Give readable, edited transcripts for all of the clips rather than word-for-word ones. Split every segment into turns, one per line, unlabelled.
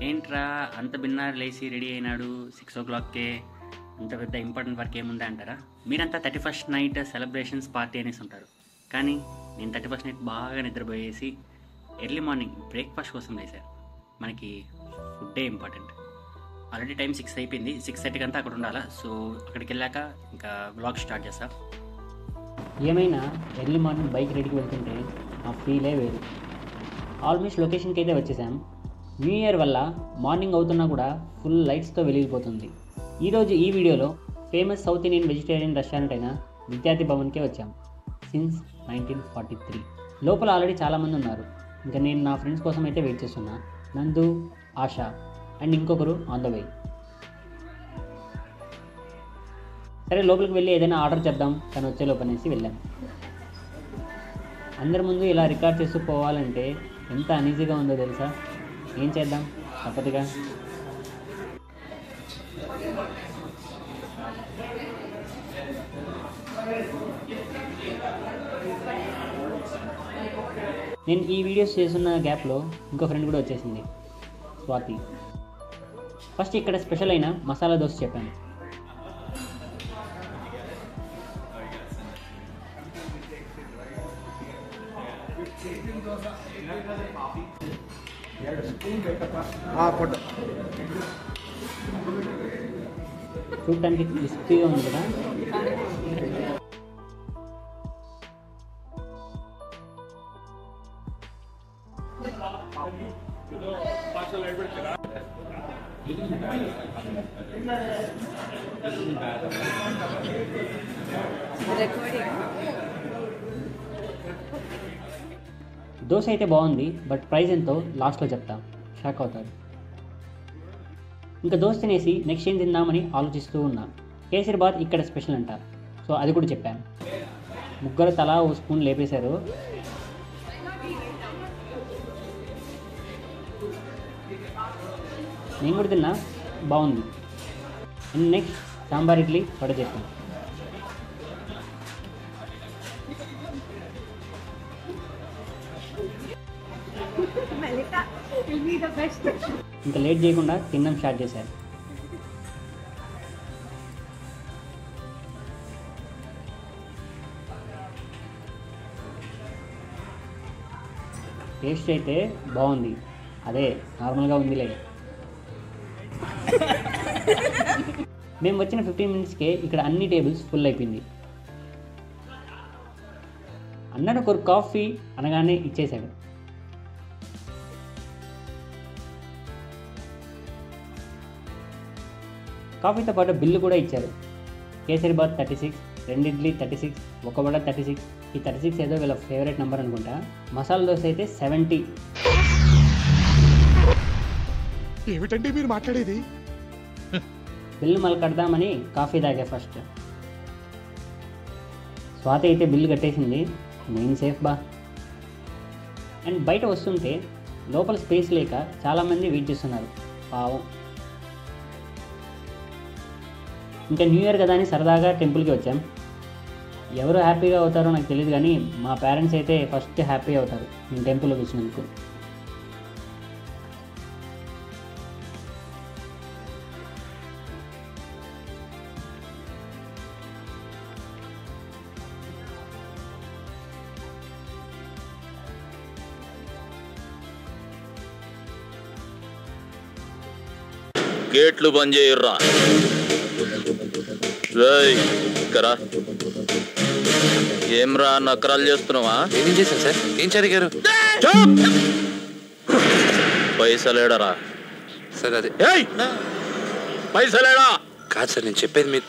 ఏంట్రా అంత బిన్నారు లేచి రెడీ అయినాడు 6 o'clockకే, అంత పెద్ద ఇంపార్టెంట్ వర్క్ ఏముందా అంటారా? మీరంతా 31st నైట్ సెలబ్రేషన్స్ పార్టీ అనేసి ఉంటారు, కానీ నేను 31st నైట్ బాగా నిద్రపోయేసి ఎర్లీ మార్నింగ్ బ్రేక్ఫాస్ట్ కోసం లేసాను. మనకి ఫుడ్డే ఇంపార్టెంట్. ఆల్రెడీ టైం 6 అయిపోయింది, 6:30 అంతా అక్కడ ఉండాలా. సో అక్కడికి వెళ్ళాక ఇంకా వ్లాగ్ స్టార్ట్ చేస్తా.
ఏమైనా ఎర్లీ మార్నింగ్ బైక్ రెడీకి వెళ్తుంటే ఆ ఫీలే వేరు. ఆల్మోస్ట్ లొకేషన్కి అయితే వచ్చేసాం. న్యూ ఇయర్ వల్ల మార్నింగ్ అవుతున్నా కూడా ఫుల్ లైట్స్తో వెలిగిపోతుంది. ఈరోజు ఈ వీడియోలో famous south Indian vegetarian restaurant అయిన విద్యార్థి భవన్కే వచ్చాం. సిన్స్ 1943. లోపల ఆల్రెడీ చాలామంది ఉన్నారు. ఇంకా నేను నా ఫ్రెండ్స్ కోసం అయితే వెయిట్ చేస్తున్నా. నందు, ఆశా అండ్ ఇంకొకరు ఆన్ ద వే. సరే లోపలికి వెళ్ళి ఏదైనా ఆర్డర్ చేద్దాం తను వచ్చే లోపనేసి వెళ్ళాం. అందరి ముందు ఇలా రికార్డ్ చేస్తూ పోవాలంటే ఎంత అనీజీగా ఉందో తెలుసా. ఏం చేద్దాం, తప్పదుగా. నేను ఈ వీడియోస్ చేస్తున్న గ్యాప్లో ఇంకో ఫ్రెండ్ కూడా వచ్చేసింది, స్వాతి. ఫస్ట్ ఇక్కడ స్పెషల్ అయిన మసాలా దోశ చెప్పాను. చూడటానికి క్రిస్పీగా ఉంది కదా. దోశ అయితే బాగుంది, బట్ ప్రైస్ ఎంతో లాస్ట్లో చెప్తా, షాక్ అవుతారు. ఇంకా దోశ తినేసి నెక్స్ట్ ఏం తిందామని ఆలోచిస్తూ ఉన్నా. కేసరిబాత్ ఇక్కడ స్పెషల్ అంట, సో అది కూడా చెప్పాను. ముగ్గురు తలా ఓ స్పూన్ లేపేశారు. నేను కూడా తిన్నా, బాగుంది. అండ్ నెక్స్ట్ సాంబార్ ఇడ్లీ వడ చెప్పాను. ఇంకా లేట్ చేయకుండా తినడం స్టార్ట్ చేశారు. టేస్ట్ అయితే బాగుంది, అదే నార్మల్గా ఉందిలే. మేము వచ్చిన 15 minutesకే ఇక్కడ అన్ని టేబుల్స్ ఫుల్ అయిపోయింది. అన్నాడు ఒక కాఫీ అనగానే ఇచ్చేశాడు. కాఫీతో పాటు బిల్లు కూడా ఇచ్చారు. కేసరిబాత్ 36, 2 ఇడ్లీ 36, ఒక వడ 36. ఈ 36 ఏదో వీళ్ళ ఫేవరెట్ నెంబర్ అనుకుంటా. మసాలా దోశ అయితే 70.
ఏమిటండి మీరు మాట్లాడేది?
బిల్లు మళ్ళీ కడదామని కాఫీ తాగా ఫస్ట్. స్వాతి అయితే బిల్లు కట్టేసింది, నేను సేఫ్ బా. అండ్ బయట వస్తుంటే లోపల స్పేస్ లేక చాలామంది వెయిట్ చేస్తున్నారు, పావం. ఇంకా న్యూ ఇయర్ కదా అని సరదాగా టెంపుల్కి వచ్చాం. ఎవరు హ్యాపీగా అవుతారో నాకు తెలియదు, కానీ మా పేరెంట్స్ అయితే ఫస్ట్ హ్యాపీ అవుతారు నేను టెంపుల్కి వచ్చినందుకు.
గేట్లు బంద్ చేయర్రా. ఏమ్రా నకరాలు చేస్తున్నావా?
ఏం చేశాను సార్? ఏం జరిగారు?
పైసలేడరా
సార్? అదే
పైసలేడా
కాదు సార్, నేను చెప్పేది మీరు.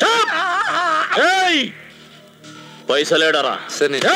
పైసలేడరా
సార్? నేను